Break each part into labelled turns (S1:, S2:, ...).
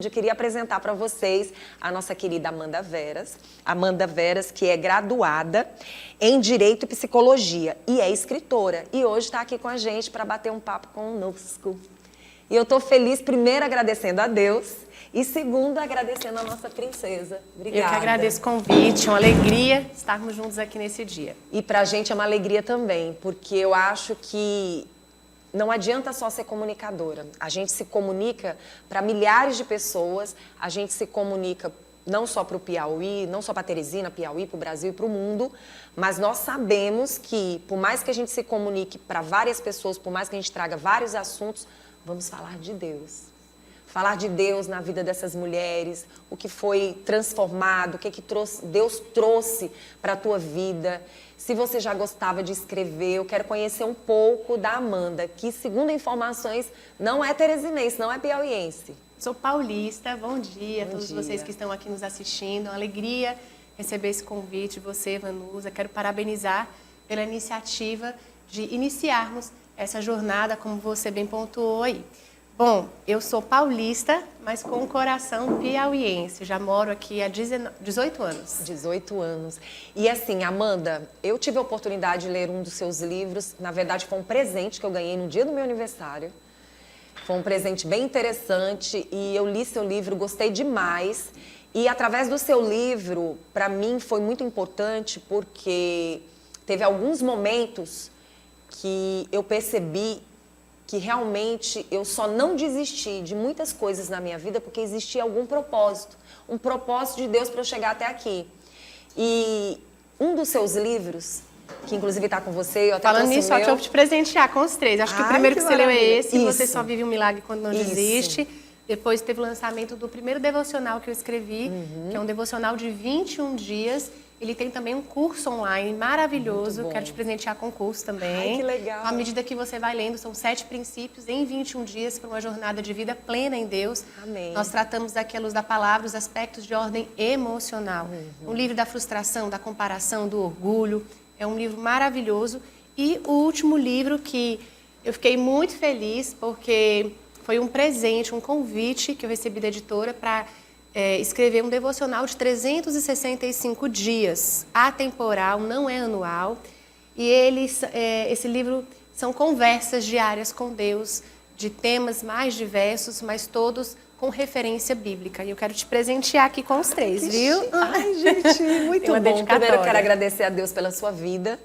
S1: Eu queria apresentar para vocês a nossa querida Amanda Veras. Amanda Veras, que é graduada em Direito e Psicologia e é escritora. E hoje está aqui com a gente para bater um papo conosco. E eu estou feliz, primeiro, agradecendo a Deus e, segundo, agradecendo a nossa princesa. Obrigada.
S2: Eu que agradeço o convite, uma alegria estarmos juntos aqui nesse dia.
S1: E para a gente é uma alegria também, porque eu acho que não adianta só ser comunicadora. A gente se comunica para milhares de pessoas, a gente se comunica não só para o Piauí, não só para Teresina, Piauí, para o Brasil e para o mundo, mas nós sabemos que, por mais que a gente se comunique para várias pessoas, por mais que a gente traga vários assuntos, vamos falar de Deus. Falar de Deus na vida dessas mulheres, o que foi transformado, o que Deus trouxe para a tua vida. Se você já gostava de escrever, eu quero conhecer um pouco da Amanda, que, segundo informações, não é teresinense, não é piauiense.
S2: Sou paulista, bom dia a todos
S1: dia.
S2: vocês que estão aqui nos assistindo. É uma alegria receber esse convite, você, Vanusa. Quero parabenizar pela iniciativa de iniciarmos essa jornada, como você bem pontuou aí. Bom, eu sou paulista, mas com um coração piauiense. Já moro aqui há 18 anos.
S1: 18 anos. E assim, Amanda, eu tive a oportunidade de ler um dos seus livros. Na verdade, foi um presente que eu ganhei no dia do meu aniversário. Foi um presente bem interessante e eu li seu livro, gostei demais. E através do seu livro, para mim, foi muito importante porque teve alguns momentos que eu percebi que realmente eu só não desisti de muitas coisas na minha vida porque existia algum propósito, um propósito de Deus para eu chegar até aqui. E um dos seus livros, que inclusive está com você, eu até
S2: falando nisso, só que eu vou te presentear com os três. Acho que o primeiro que você leu é esse,
S1: Isso.
S2: Você Só Vive um Milagre Quando Não Desiste. Depois teve o lançamento do primeiro devocional que eu escrevi, que é um devocional de 21 dias. Ele tem também um curso online maravilhoso, quero te presentear com o curso também.
S1: Ai, que legal.
S2: À medida que você vai lendo, são 7 princípios em 21 dias para uma jornada de vida plena em Deus.
S1: Amém.
S2: Nós tratamos aqui à luz da palavra os aspectos de ordem emocional. Um livro da frustração, da comparação, do orgulho. É um livro maravilhoso. E o último livro que eu fiquei muito feliz porque foi um presente, um convite que eu recebi da editora para escrever um devocional de 365 dias, atemporal, não é anual. E esse livro são conversas diárias com Deus, de temas mais diversos, mas todos com referência bíblica. E eu quero te presentear aqui com os três, viu?
S1: Ai, gente, muito
S2: Tem uma
S1: bom.
S2: dedicatória.
S1: Primeiro eu quero agradecer a Deus pela sua vida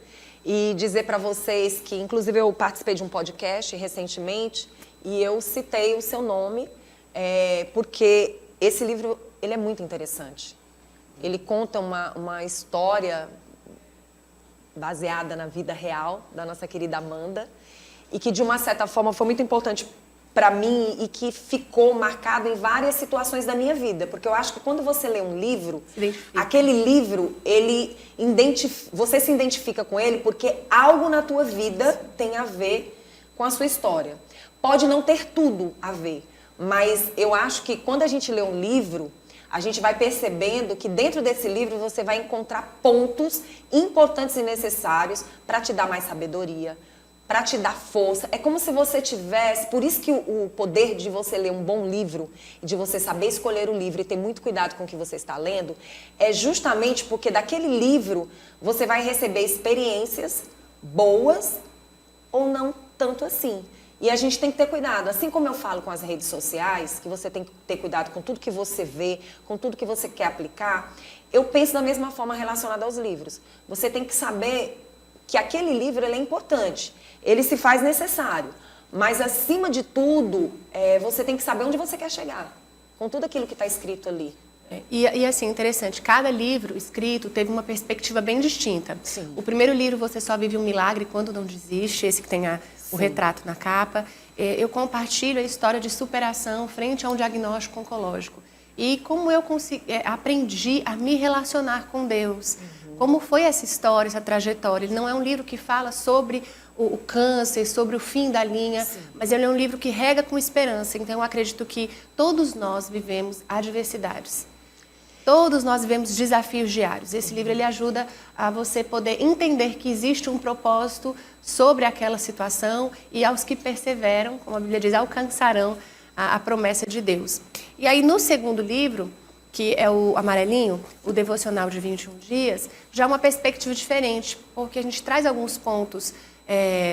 S1: e dizer para vocês que, inclusive, eu participei de um podcast recentemente e eu citei o seu nome porque esse livro, ele é muito interessante. Ele conta uma história baseada na vida real da nossa querida Amanda e que, de uma certa forma, foi muito importante para mim e que ficou marcado em várias situações da minha vida. Porque eu acho que quando você lê um livro, aquele livro, você se identifica com ele porque algo na tua vida tem a ver com a sua história. Pode não ter tudo a ver, mas eu acho que quando a gente lê um livro, a gente vai percebendo que dentro desse livro você vai encontrar pontos importantes e necessários para te dar mais sabedoria, para te dar força. É como se você tivesse... Por isso que o poder de você ler um bom livro, de você saber escolher o livro e ter muito cuidado com o que você está lendo, é justamente porque daquele livro você vai receber experiências boas ou não tanto assim. E a gente tem que ter cuidado. Assim como eu falo com as redes sociais, que você tem que ter cuidado com tudo que você vê, com tudo que você quer aplicar, eu penso da mesma forma relacionada aos livros. Você tem que saber que aquele livro ele é importante, ele se faz necessário, mas acima de tudo, você tem que saber onde você quer chegar, com tudo aquilo que está escrito ali.
S2: E assim, interessante, cada livro escrito teve uma perspectiva bem distinta.
S1: Sim.
S2: O primeiro livro, Você Só Vive um Milagre Quando Não Desiste, esse que tem o retrato na capa, eu compartilho a história de superação frente a um diagnóstico oncológico. E como eu aprendi a me relacionar com Deus. Como foi essa história, essa trajetória. Ele não é um livro que fala sobre o câncer, sobre o fim da linha, mas ele é um livro que rega com esperança. Então eu acredito que todos nós vivemos adversidades. Todos nós vivemos desafios diários. Esse livro ele ajuda a você poder entender que existe um propósito sobre aquela situação e aos que perseveram, como a Bíblia diz, alcançarão a promessa de Deus. E aí, no segundo livro, que é o amarelinho, o Devocional de 21 Dias, já é uma perspectiva diferente, porque a gente traz alguns pontos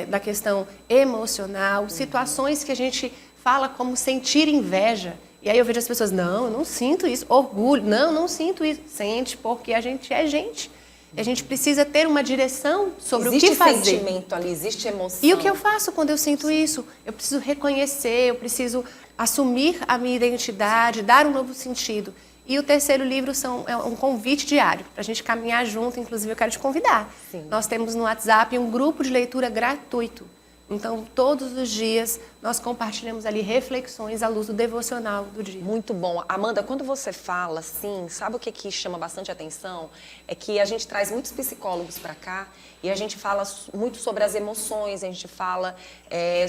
S2: da questão emocional, situações que a gente fala como sentir inveja. E aí eu vejo as pessoas, não, eu não sinto isso. Orgulho, não sinto isso. Sente, porque a gente é gente. E a gente precisa ter uma direção sobre o que fazer.
S1: Existe sentimento ali, existe emoção.
S2: E o que eu faço quando eu sinto isso? Eu preciso reconhecer, eu preciso assumir a minha identidade, dar um novo sentido. E o terceiro livro é um convite diário, para a gente caminhar junto. Inclusive, eu quero te convidar.
S1: Sim.
S2: Nós temos no WhatsApp um grupo de leitura gratuito. Então, todos os dias, nós compartilhamos ali reflexões à luz do devocional do dia.
S1: Muito bom. Amanda, quando você fala assim, sabe o que chama bastante atenção? É que a gente traz muitos psicólogos para cá e a gente fala muito sobre as emoções, a gente fala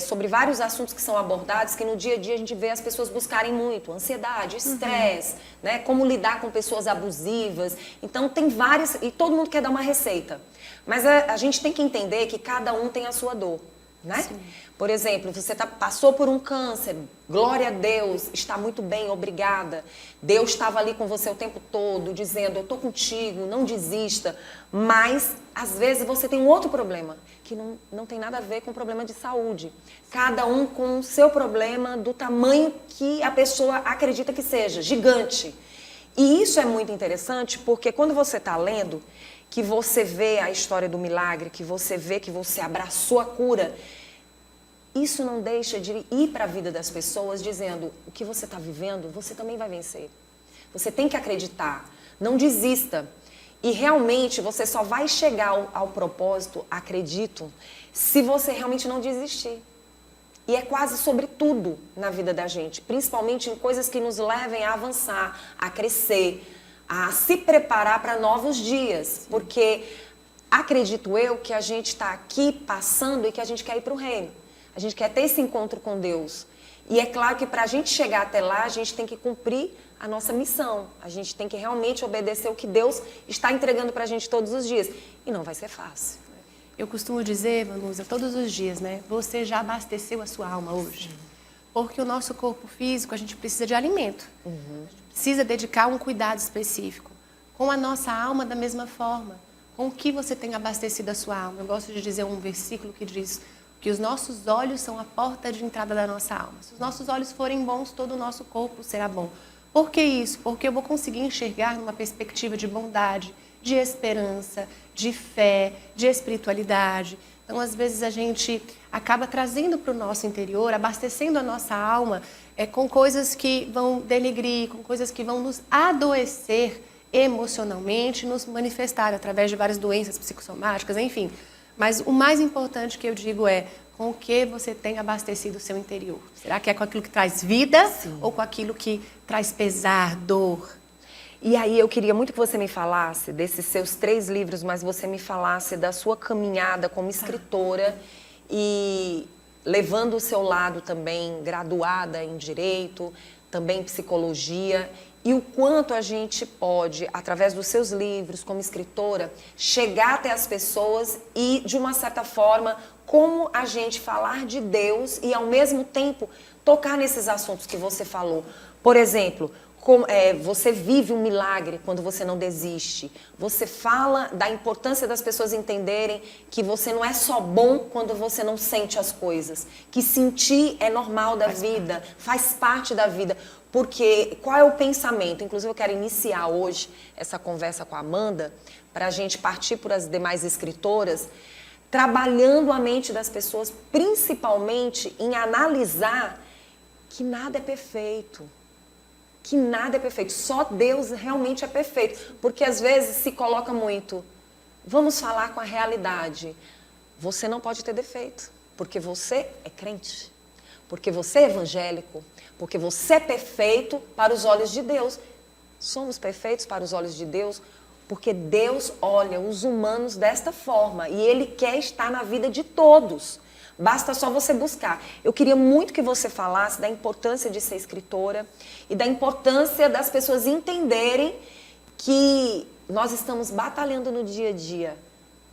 S1: sobre vários assuntos que são abordados que no dia a dia a gente vê as pessoas buscarem muito. Ansiedade, estresse, né? Como lidar com pessoas abusivas. Então, tem várias... E todo mundo quer dar uma receita. Mas a gente tem que entender que cada um tem a sua dor. Né? Por exemplo, você passou por um câncer, glória a Deus, está muito bem, obrigada. Deus estava ali com você o tempo todo, dizendo, eu estou contigo, não desista. Mas, às vezes, você tem um outro problema, que não tem nada a ver com problema de saúde. Cada um com o seu problema do tamanho que a pessoa acredita que seja, gigante. E isso é muito interessante, porque quando você está lendo, que você vê a história do milagre, que você vê que você abraçou a cura, isso não deixa de ir para a vida das pessoas dizendo, o que você está vivendo, você também vai vencer. Você tem que acreditar, não desista. E realmente você só vai chegar ao propósito, acredito, se você realmente não desistir. E é quase sobre tudo na vida da gente, principalmente em coisas que nos levem a avançar, a crescer, a se preparar para novos dias, porque acredito eu que a gente está aqui passando e que a gente quer ir para o reino. A gente quer ter esse encontro com Deus. E é claro que para a gente chegar até lá, a gente tem que cumprir a nossa missão. A gente tem que realmente obedecer o que Deus está entregando para a gente todos os dias. E não vai ser fácil.
S2: Eu costumo dizer, Vanusa, todos os dias, né? Você já abasteceu a sua alma hoje? Porque o nosso corpo físico, a gente precisa de alimento. Precisa dedicar um cuidado específico. Com a nossa alma, da mesma forma. Com o que você tem abastecido a sua alma? Eu gosto de dizer um versículo que diz que os nossos olhos são a porta de entrada da nossa alma. Se os nossos olhos forem bons, todo o nosso corpo será bom. Por que isso? Porque eu vou conseguir enxergar numa perspectiva de bondade, de esperança, de fé, de espiritualidade. Então, às vezes, a gente acaba trazendo para o nosso interior, abastecendo a nossa alma com coisas que vão denegrir, com coisas que vão nos adoecer emocionalmente, nos manifestar através de várias doenças psicossomáticas, enfim. Mas o mais importante que eu digo é com o que você tem abastecido o seu interior. Será que é com aquilo que traz vida ou com aquilo que traz pesar, dor?
S1: E aí eu queria muito que você me falasse desses seus 3 livros, mas você me falasse da sua caminhada como escritora e levando o seu lado também graduada em Direito, também em Psicologia, e o quanto a gente pode, através dos seus livros, como escritora, chegar até as pessoas e, de uma certa forma, como a gente falar de Deus e, ao mesmo tempo, tocar nesses assuntos que você falou. Por exemplo, você vive um milagre quando você não desiste. Você fala da importância das pessoas entenderem que você não é só bom quando você não sente as coisas. Que sentir é normal da vida, faz parte da vida. Porque qual é o pensamento? Inclusive eu quero iniciar hoje essa conversa com a Amanda, para a gente partir para as demais escritoras, trabalhando a mente das pessoas, principalmente em analisar que nada é perfeito. Que nada é perfeito, só Deus realmente é perfeito. Porque às vezes se coloca muito, vamos falar com a realidade. Você não pode ter defeito, porque você é crente, porque você é evangélico, porque você é perfeito para os olhos de Deus. Somos perfeitos para os olhos de Deus, porque Deus olha os humanos desta forma e Ele quer estar na vida de todos. Basta só você buscar. Eu queria muito que você falasse da importância de ser escritora e da importância das pessoas entenderem que nós estamos batalhando no dia a dia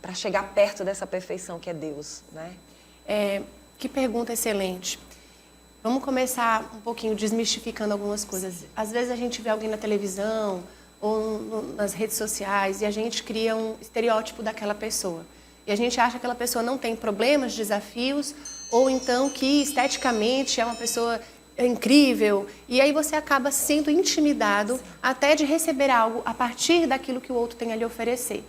S1: para chegar perto dessa perfeição que é Deus, né?
S2: Que pergunta excelente. Vamos começar um pouquinho desmistificando algumas coisas. Às vezes a gente vê alguém na televisão ou nas redes sociais e a gente cria um estereótipo daquela pessoa. E a gente acha que aquela pessoa não tem problemas, desafios, ou então que esteticamente é uma pessoa incrível. E aí você acaba sendo intimidado até de receber algo a partir daquilo que o outro tem a lhe oferecer.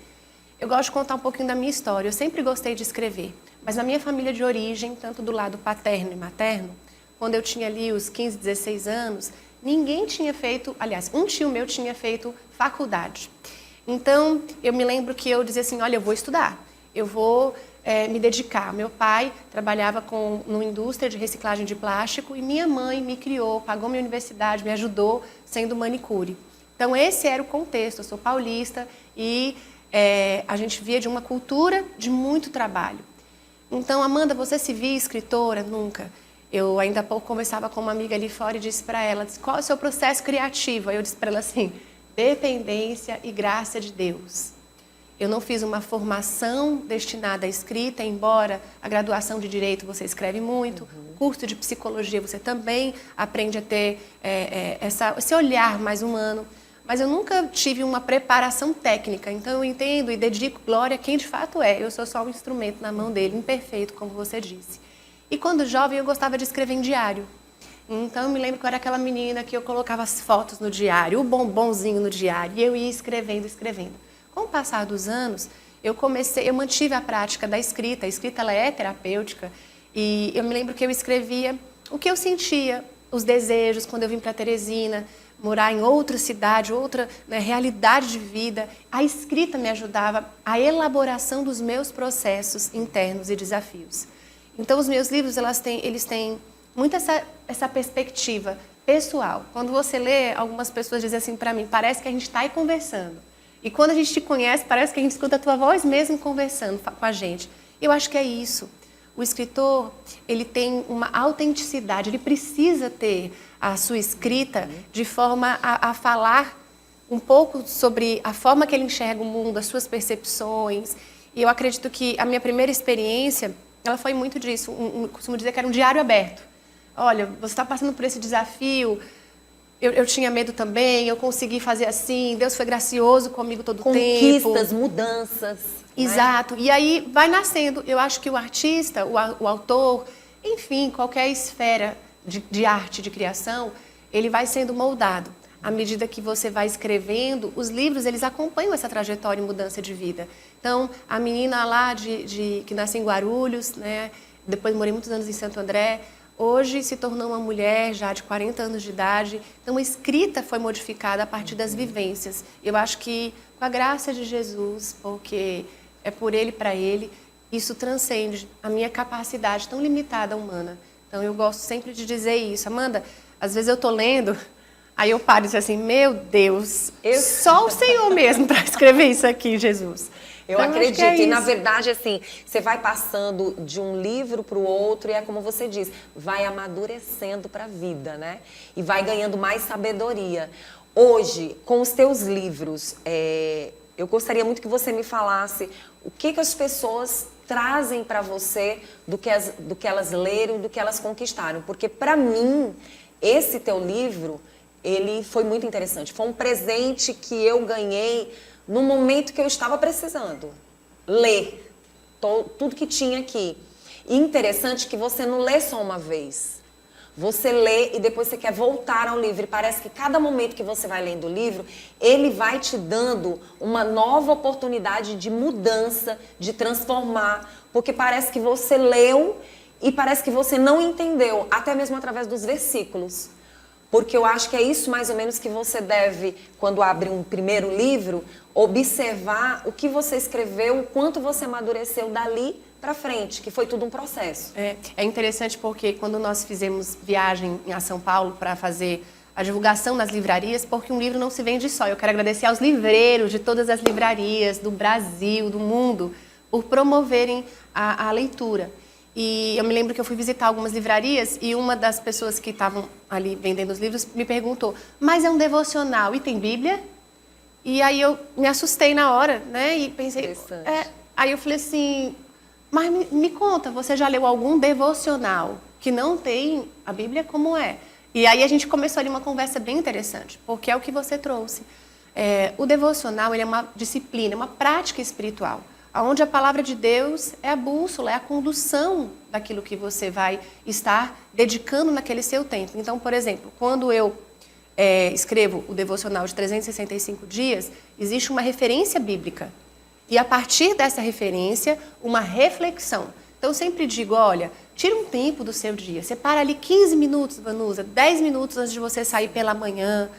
S2: Eu gosto de contar um pouquinho da minha história. Eu sempre gostei de escrever. Mas na minha família de origem, tanto do lado paterno e materno, quando eu tinha ali os 15, 16 anos, ninguém tinha feito, aliás, um tio meu tinha feito faculdade. Então, eu me lembro que eu dizia assim, olha, eu vou estudar, eu vou me dedicar. Meu pai trabalhava numa indústria de reciclagem de plástico e minha mãe me criou, pagou minha universidade, me ajudou sendo manicure. Então, esse era o contexto. Eu sou paulista e a gente via de uma cultura de muito trabalho. Então, Amanda, você se via escritora? Nunca. Eu ainda há pouco conversava com uma amiga ali fora e disse para ela, qual é o seu processo criativo? Aí eu disse para ela assim, dependência e graça de Deus. Eu não fiz uma formação destinada à escrita, embora a graduação de Direito você escreve muito, curso de Psicologia você também aprende a ter esse olhar mais humano, mas eu nunca tive uma preparação técnica, então eu entendo e dedico glória a quem de fato é. Eu sou só um instrumento na mão dele, imperfeito, como você disse. E quando jovem eu gostava de escrever em diário. Então eu me lembro que eu era aquela menina que eu colocava as fotos no diário, o bombonzinho no diário, e eu ia escrevendo, escrevendo. Com o passar dos anos, eu mantive a prática da escrita. A escrita ela é terapêutica e eu me lembro que eu escrevia o que eu sentia, os desejos quando eu vim para Teresina, morar em outra cidade, outra realidade de vida. A escrita me ajudava a elaboração dos meus processos internos e desafios. Então, os meus livros, eles têm muito essa perspectiva pessoal. Quando você lê, algumas pessoas dizem assim para mim, parece que a gente está aí conversando. E quando a gente te conhece, parece que a gente escuta a tua voz mesmo conversando com a gente. Eu acho que é isso. O escritor, ele tem uma autenticidade, ele precisa ter a sua escrita de forma a falar um pouco sobre a forma que ele enxerga o mundo, as suas percepções. E eu acredito que a minha primeira experiência, ela foi muito disso. Costumo dizer que era um diário aberto. Olha, você está passando por esse desafio, eu tinha medo também, eu consegui fazer assim, Deus foi gracioso comigo todo o tempo.
S1: Conquistas, mudanças.
S2: Exato. Né? E aí vai nascendo. Eu acho que o artista, o autor, enfim, qualquer esfera de arte, de criação, ele vai sendo moldado. À medida que você vai escrevendo, os livros, eles acompanham essa trajetória e mudança de vida. Então, a menina lá que nasceu em Guarulhos, né? Depois morei muitos anos em Santo André, hoje se tornou uma mulher já de 40 anos de idade. Então, a escrita foi modificada a partir das vivências. Eu acho que, com a graça de Jesus, porque é por Ele e para Ele, isso transcende a minha capacidade tão limitada humana. Então, eu gosto sempre de dizer isso. Amanda, às vezes eu estou lendo, aí eu paro e digo assim, meu Deus, só o Senhor mesmo para escrever isso aqui, Jesus.
S1: Eu acredito, e na verdade, assim, você vai passando de um livro para o outro e é como você diz, vai amadurecendo para a vida, né? E vai ganhando mais sabedoria. Hoje, com os teus livros, eu gostaria muito que você me falasse o que as pessoas trazem para você do que elas leram, do que elas conquistaram. Porque, para mim, esse teu livro, ele foi muito interessante. Foi um presente que eu ganhei no momento que eu estava precisando ler tudo que tinha aqui. E interessante que você não lê só uma vez. Você lê e depois você quer voltar ao livro. E parece que cada momento que você vai lendo o livro, ele vai te dando uma nova oportunidade de mudança, de transformar. Porque parece que você leu e parece que você não entendeu, até mesmo através dos versículos. Porque eu acho que é isso mais ou menos que você deve, quando abre um primeiro livro, observar o que você escreveu, o quanto você amadureceu dali para frente, que foi tudo um processo.
S2: É interessante porque quando nós fizemos viagem a São Paulo para fazer a divulgação nas livrarias, porque um livro não se vende só. Eu quero agradecer aos livreiros de todas as livrarias do Brasil, do mundo, por promoverem a leitura. E eu me lembro que eu fui visitar algumas livrarias e uma das pessoas que estavam ali vendendo os livros me perguntou, mas é um devocional e tem Bíblia? E aí eu me assustei na hora, né? E pensei, aí eu falei assim, mas me conta, você já leu algum devocional que não tem a Bíblia como é. E aí a gente começou ali uma conversa bem interessante, porque é o que você trouxe. O devocional ele é uma disciplina, uma prática espiritual, onde a palavra de Deus é a bússola, é a condução daquilo que você vai estar dedicando naquele seu tempo. Então, por exemplo, quando eu escrevo o devocional de 365 dias, existe uma referência bíblica. E a partir dessa referência, uma reflexão. Então, eu sempre digo, olha, tira um tempo do seu dia. Separa ali 15 minutos, Vanusa, 10 minutos antes de você sair pela manhã,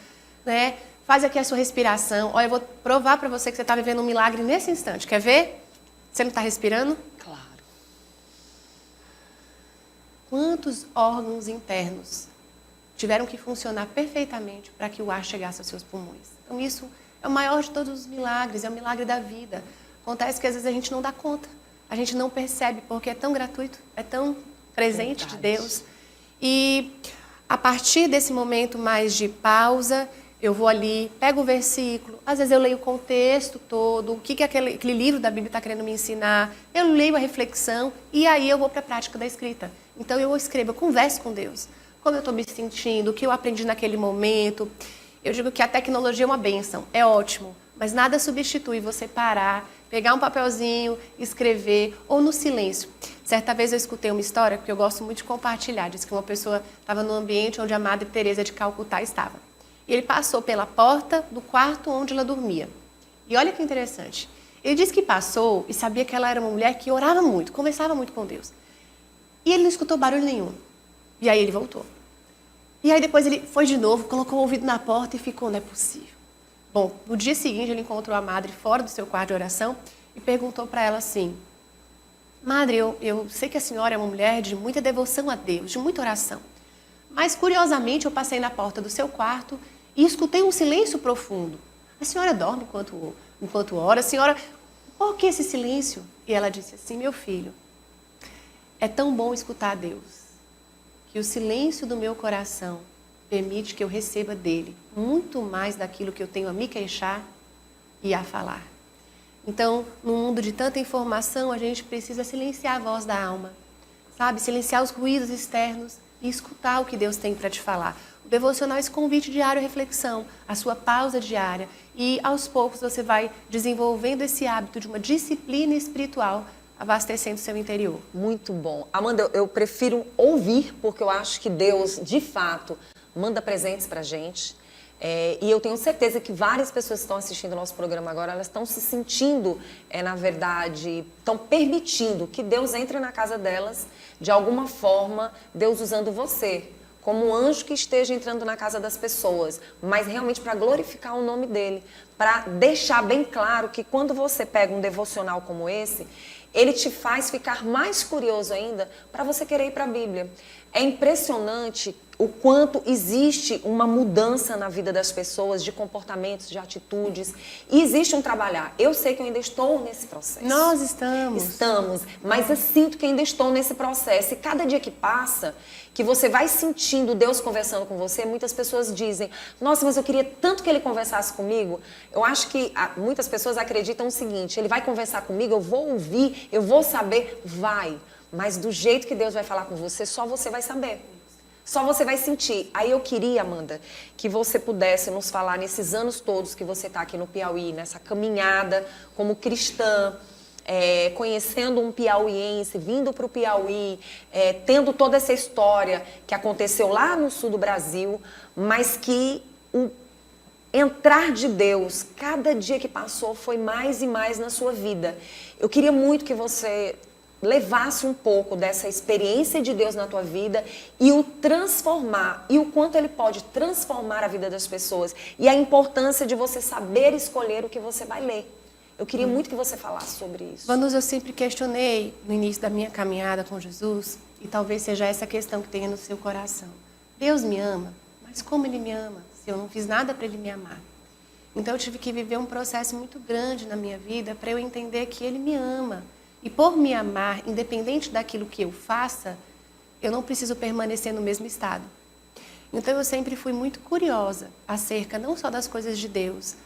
S2: né? Faz aqui a sua respiração. Olha, eu vou provar para você que você está vivendo um milagre nesse instante. Quer ver? Você não está respirando?
S1: Claro.
S2: Quantos órgãos internos tiveram que funcionar perfeitamente para que o ar chegasse aos seus pulmões? Então, isso é o maior de todos os milagres, é o milagre da vida. Acontece que às vezes a gente não dá conta, a gente não percebe, porque é tão gratuito, é tão presente de Deus. E a partir desse momento mais de pausa, eu vou ali, pego o versículo, às vezes eu leio o contexto todo, o que aquele livro da Bíblia está querendo me ensinar, eu leio a reflexão e aí eu vou para a prática da escrita. Então eu escrevo, eu converso com Deus, como eu estou me sentindo, o que eu aprendi naquele momento. Eu digo que a tecnologia é uma bênção, é ótimo, mas nada substitui você parar, pegar um papelzinho, escrever, ou no silêncio. Certa vez eu escutei uma história que eu gosto muito de compartilhar. Diz que uma pessoa estava num ambiente onde a Madre Teresa de Calcutá estava. E ele passou pela porta do quarto onde ela dormia. E olha que interessante. Ele disse que passou e sabia que ela era uma mulher que orava muito, conversava muito com Deus. E ele não escutou barulho nenhum. E aí ele voltou. E aí depois ele foi de novo, colocou o ouvido na porta e ficou, não é possível. Bom, no dia seguinte ele encontrou a Madre fora do seu quarto de oração e perguntou para ela assim: Madre, eu sei que a senhora é uma mulher de muita devoção a Deus, de muita oração. Mas curiosamente eu passei na porta do seu quarto e escutei um silêncio profundo. A senhora dorme enquanto ora? A senhora, por que esse silêncio? E ela disse assim: meu filho, é tão bom escutar a Deus que o silêncio do meu coração permite que eu receba dele muito mais daquilo que eu tenho a me queixar e a falar. Então, num mundo de tanta informação, a gente precisa silenciar a voz da alma, sabe? Silenciar os ruídos externos e escutar o que Deus tem para te falar. O devocional é esse convite diário à reflexão, a sua pausa diária. E, aos poucos, você vai desenvolvendo esse hábito de uma disciplina espiritual, abastecendo o seu interior.
S1: Muito bom. Amanda, eu prefiro ouvir, porque eu acho que Deus, de fato, manda presentes pra gente. E eu tenho certeza que várias pessoas que estão assistindo o nosso programa agora, elas estão se sentindo, na verdade, estão permitindo que Deus entre na casa delas, de alguma forma, Deus usando você como um anjo que esteja entrando na casa das pessoas, mas realmente para glorificar o nome dele, para deixar bem claro que quando você pega um devocional como esse, ele te faz ficar mais curioso ainda para você querer ir para a Bíblia. É impressionante o quanto existe uma mudança na vida das pessoas, de comportamentos, de atitudes. E existe um trabalhar. Eu sei que eu ainda estou nesse processo.
S2: Nós estamos.
S1: Estamos, mas eu sinto que ainda estou nesse processo. E cada dia que passa, que você vai sentindo Deus conversando com você, muitas pessoas dizem: nossa, mas eu queria tanto que ele conversasse comigo. Eu acho que muitas pessoas acreditam o seguinte: ele vai conversar comigo, eu vou ouvir, eu vou saber, vai. Mas do jeito que Deus vai falar com você, só você vai saber. Só você vai sentir. Aí eu queria, Amanda, que você pudesse nos falar nesses anos todos que você está aqui no Piauí, nessa caminhada como cristã, conhecendo um piauiense, vindo para o Piauí, tendo toda essa história que aconteceu lá no sul do Brasil, mas que o entrar de Deus, cada dia que passou, foi mais e mais na sua vida. Eu queria muito que você levasse um pouco dessa experiência de Deus na tua vida e o transformar, e o quanto ele pode transformar a vida das pessoas, e a importância de você saber escolher o que você vai ler. Eu queria muito que você falasse sobre isso.
S2: Vanusa, eu sempre questionei no início da minha caminhada com Jesus, e talvez seja essa questão que tenha no seu coração. Deus me ama, mas como ele me ama, se eu não fiz nada para ele me amar? Então eu tive que viver um processo muito grande na minha vida para eu entender que ele me ama. E por me amar, independente daquilo que eu faça, eu não preciso permanecer no mesmo estado. Então eu sempre fui muito curiosa acerca não só das coisas de Deus,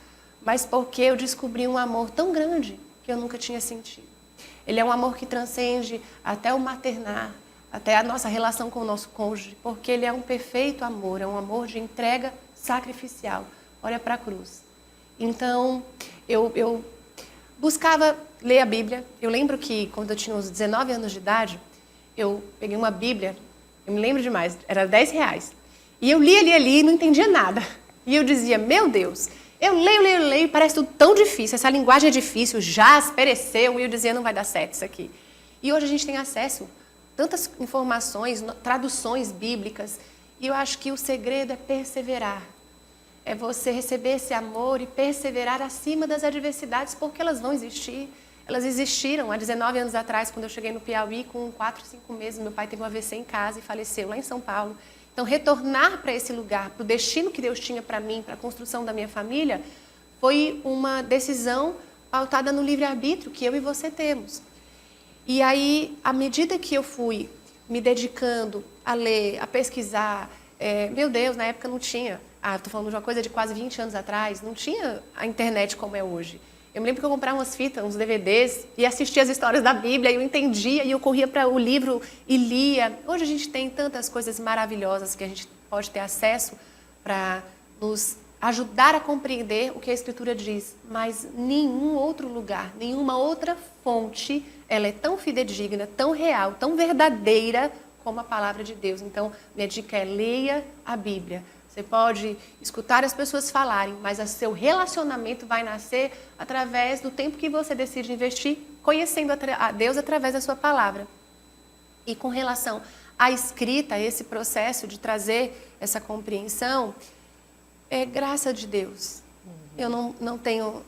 S2: mas porque eu descobri um amor tão grande que eu nunca tinha sentido. Ele é um amor que transcende até o maternar, até a nossa relação com o nosso cônjuge, porque ele é um perfeito amor, é um amor de entrega sacrificial. Olha para a cruz. Então, eu buscava ler a Bíblia. Eu lembro que quando eu tinha uns 19 anos de idade, eu peguei uma Bíblia, eu me lembro demais, era R$10. E eu lia e não entendia nada. E eu dizia, meu Deus, eu leio, parece tudo tão difícil, essa linguagem é difícil, já pereceu, e eu dizia, não vai dar certo isso aqui. E hoje a gente tem acesso a tantas informações, traduções bíblicas, e eu acho que o segredo é perseverar. É você receber esse amor e perseverar acima das adversidades, porque elas vão existir. Elas existiram há 19 anos atrás, quando eu cheguei no Piauí, com 4, 5 meses, meu pai teve um AVC em casa e faleceu lá em São Paulo. Então, retornar para esse lugar, para o destino que Deus tinha para mim, para a construção da minha família, foi uma decisão pautada no livre-arbítrio que eu e você temos. E aí, à medida que eu fui me dedicando a ler, a pesquisar, meu Deus, na época não tinha, estou falando de uma coisa de quase 20 anos atrás, não tinha a internet como é hoje. Eu me lembro que eu comprava umas fitas, uns DVDs, e assistia as histórias da Bíblia, e eu entendia, e eu corria para o livro e lia. Hoje a gente tem tantas coisas maravilhosas que a gente pode ter acesso para nos ajudar a compreender o que a Escritura diz. Mas nenhum outro lugar, nenhuma outra fonte, ela é tão fidedigna, tão real, tão verdadeira como a palavra de Deus. Então, minha dica é leia a Bíblia. Você pode escutar as pessoas falarem, mas o seu relacionamento vai nascer através do tempo que você decide investir, conhecendo a Deus através da sua palavra. E com relação à escrita, esse processo de trazer essa compreensão, é graça de Deus. Eu não tenho,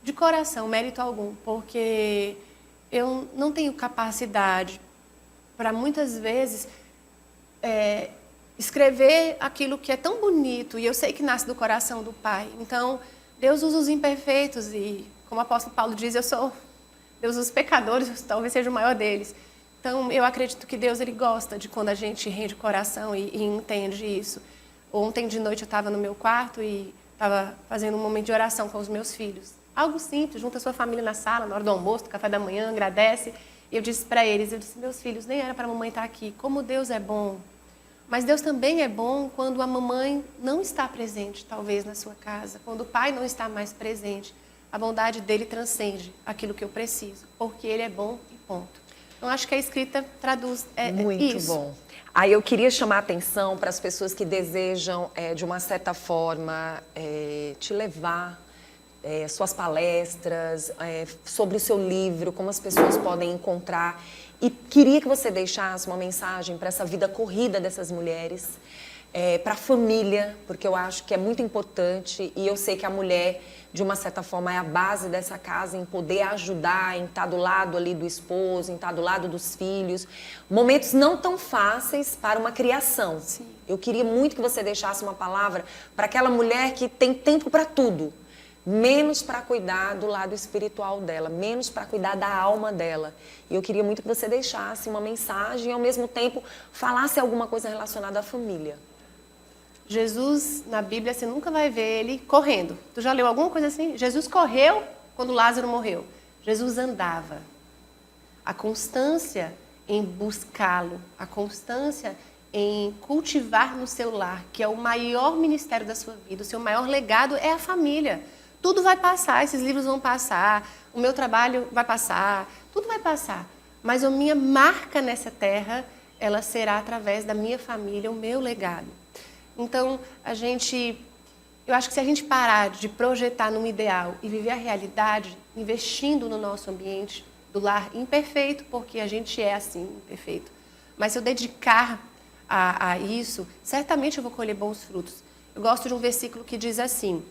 S2: de coração, mérito algum, porque eu não tenho capacidade para, muitas vezes, escrever aquilo que é tão bonito, e eu sei que nasce do coração do Pai. Então, Deus usa os imperfeitos, e como o apóstolo Paulo diz, Deus usa os pecadores, talvez seja o maior deles. Então, eu acredito que Deus ele gosta de quando a gente rende o coração e entende isso. Ontem de noite eu estava no meu quarto e estava fazendo um momento de oração com os meus filhos. Algo simples, junta a sua família na sala, na hora do almoço, do café da manhã, agradece. E eu disse para eles, meus filhos, nem era para a mamãe estar aqui. Como Deus é bom. Mas Deus também é bom quando a mamãe não está presente, talvez, na sua casa. Quando o pai não está mais presente. A bondade dele transcende aquilo que eu preciso. Porque ele é bom e ponto. Então, acho que a escrita traduz
S1: Muito
S2: isso.
S1: Bom. Aí eu queria chamar a atenção para as pessoas que desejam, de uma certa forma, te levar, suas palestras, sobre o seu livro, como as pessoas podem encontrar. E queria que você deixasse uma mensagem para essa vida corrida dessas mulheres, para a família, porque eu acho que é muito importante e eu sei que a mulher, de uma certa forma, é a base dessa casa em poder ajudar, em estar do lado ali do esposo, em estar do lado dos filhos. Momentos não tão fáceis para uma criação.
S2: Sim.
S1: Eu queria muito que você deixasse uma palavra para aquela mulher que tem tempo para tudo, menos para cuidar do lado espiritual dela, menos para cuidar da alma dela. E eu queria muito que você deixasse uma mensagem e, ao mesmo tempo, falasse alguma coisa relacionada à família.
S2: Jesus, na Bíblia, você nunca vai ver ele correndo. Tu já leu alguma coisa assim? Jesus correu quando Lázaro morreu. Jesus andava. A constância em buscá-lo, a constância em cultivar no seu lar, que é o maior ministério da sua vida, o seu maior legado é a família. Tudo vai passar, esses livros vão passar, o meu trabalho vai passar, tudo vai passar. Mas a minha marca nessa terra, ela será através da minha família, o meu legado. Então, eu acho que se a gente parar de projetar num ideal e viver a realidade, investindo no nosso ambiente do lar imperfeito, porque a gente é assim, imperfeito. Mas se eu dedicar a isso, certamente eu vou colher bons frutos. Eu gosto de um versículo que diz assim,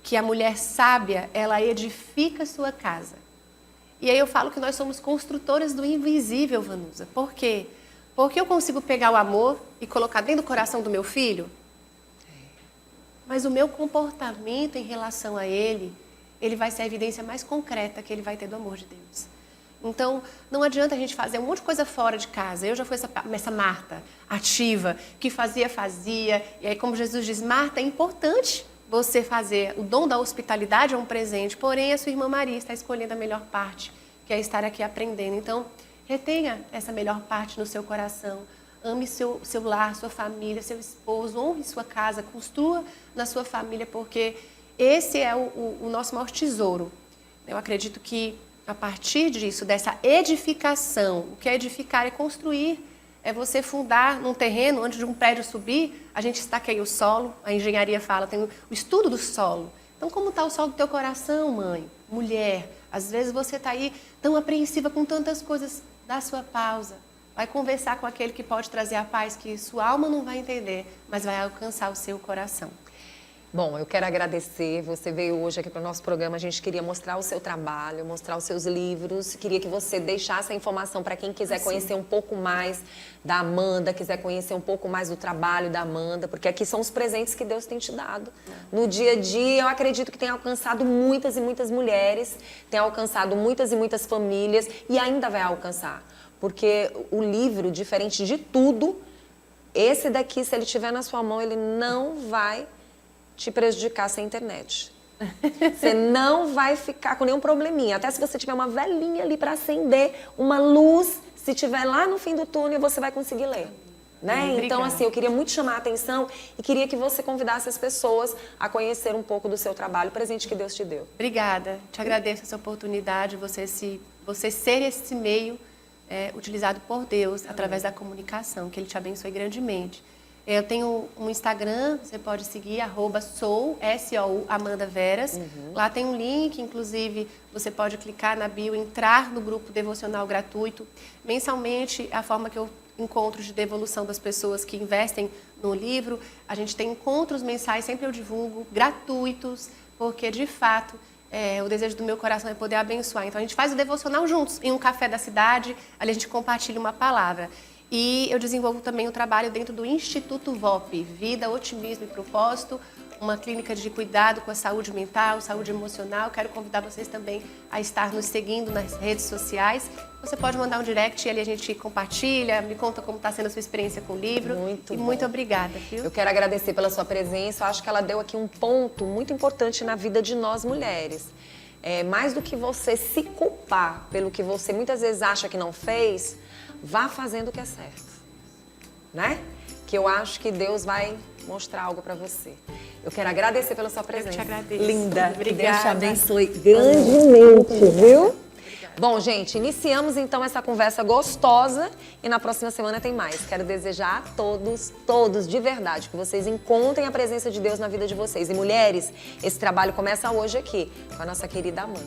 S2: que a mulher sábia, ela edifica sua casa. E aí eu falo que nós somos construtores do invisível, Vanusa. Por quê? Porque eu consigo pegar o amor e colocar dentro do coração do meu filho, mas o meu comportamento em relação a ele vai ser a evidência mais concreta que ele vai ter do amor de Deus. Então, não adianta a gente fazer um monte de coisa fora de casa. Eu já fui essa Marta ativa, que fazia. E aí, como Jesus diz, Marta, é importante você fazer. O dom da hospitalidade é um presente, porém a sua irmã Maria está escolhendo a melhor parte, que é estar aqui aprendendo. Então, retenha essa melhor parte no seu coração. Ame seu lar, sua família, seu esposo, honre sua casa, construa na sua família, porque esse é o nosso maior tesouro. Eu acredito que a partir disso, dessa edificação, o que é edificar é construir, é você fundar num terreno, antes de um prédio subir, a gente estaqueia o solo, a engenharia fala, tem o estudo do solo. Então, como está o solo do teu coração, mãe, mulher? Às vezes você está aí tão apreensiva com tantas coisas, dá sua pausa. Vai conversar com aquele que pode trazer a paz que sua alma não vai entender, mas vai alcançar o seu coração.
S1: Bom, eu quero agradecer. Você veio hoje aqui para o nosso programa. A gente queria mostrar o seu trabalho, mostrar os seus livros. Queria que você deixasse a informação para quem quiser conhecer um pouco mais da Amanda, quiser conhecer um pouco mais do trabalho da Amanda, porque aqui são os presentes que Deus tem te dado. No dia a dia, eu acredito que tem alcançado muitas e muitas mulheres, tem alcançado muitas e muitas famílias e ainda vai alcançar. Porque o livro, diferente de tudo, esse daqui, se ele estiver na sua mão, ele não vai te prejudicar sem internet. Você não vai ficar com nenhum probleminha. Até se você tiver uma velhinha ali para acender, uma luz, se tiver lá no fim do túnel, você vai conseguir ler. Né? Então, assim, eu queria muito chamar a atenção e queria que você convidasse as pessoas a conhecer um pouco do seu trabalho, o presente que Deus te deu.
S2: Obrigada. Te agradeço essa oportunidade, você ser esse meio utilizado por Deus através da comunicação, que Ele te abençoe grandemente. Eu tenho um Instagram, você pode seguir, @sou, S-O-U, Amanda Veras. Lá tem um link, inclusive, você pode clicar na bio, entrar no grupo devocional gratuito. Mensalmente, a forma que eu encontro de devolução das pessoas que investem no livro, a gente tem encontros mensais, sempre eu divulgo, gratuitos, porque, de fato, o desejo do meu coração é poder abençoar. Então, a gente faz o devocional juntos, em um café da cidade, ali a gente compartilha uma palavra. E eu desenvolvo também o trabalho dentro do Instituto VOP, Vida, Otimismo e Propósito, uma clínica de cuidado com a saúde mental, saúde emocional. Quero convidar vocês também a estar nos seguindo nas redes sociais. Você pode mandar um direct e ali a gente compartilha, me conta como está sendo a sua experiência com o livro. Muito obrigada, viu?
S1: Eu quero agradecer pela sua presença. Eu acho que ela deu aqui um ponto muito importante na vida de nós mulheres. Mais do que você se culpar pelo que você muitas vezes acha que não fez, vá fazendo o que é certo, né? Que eu acho que Deus vai mostrar algo para você. Eu quero agradecer pela sua presença.
S2: Eu te agradeço.
S1: Linda.
S2: Obrigada.
S1: Que Deus te abençoe grandemente, viu? Bom, gente, iniciamos então essa conversa gostosa e na próxima semana tem mais. Quero desejar a todos de verdade, que vocês encontrem a presença de Deus na vida de vocês. E mulheres, esse trabalho começa hoje aqui, com a nossa querida Amanda.